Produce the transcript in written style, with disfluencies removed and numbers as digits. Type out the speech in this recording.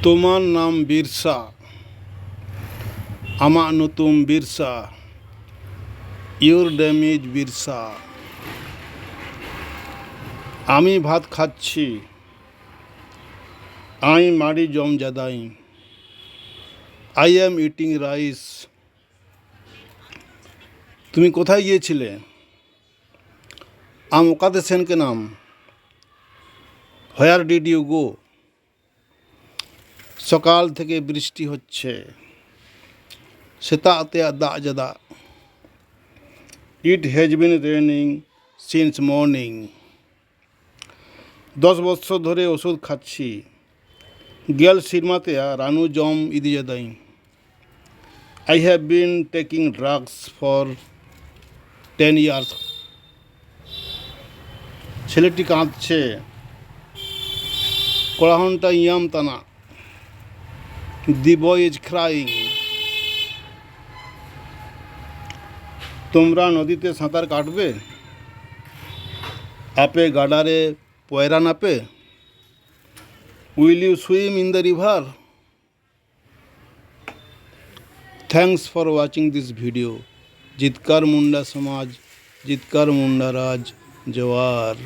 তোমার নাম বিরসা, আমার নতুন Birsa. Your name is Birsa. আমি ভাত খাচ্ছি। আই মারি জমজাদাই। I am eating rice. তুমি কোথায় গিয়েছিলে? আম ওকাতে সেনকে নাম। Where did you go? সকাল থেকে বৃষ্টি হচ্ছে। সেতাতে দা জাদা। It has been raining since morning. 10 বছর ধরে ওষুধ খাচ্ছি। গেল সিরমাতে রানু জম ইদিজাদাই। I have been taking drugs for 10 years। ছেলেটি কাঁদছে। কোলাহনটা ইয়াম তানা। The boy is crying. তোমরা নদীতে সাঁতার কাটবে? আপে গাডারে পয়রা নাপে? Will you swim in the river? Thanks for watching this video. Jitkar Munda সমাজ, জিতকার মুন্ডা রাজ, জোয়ার।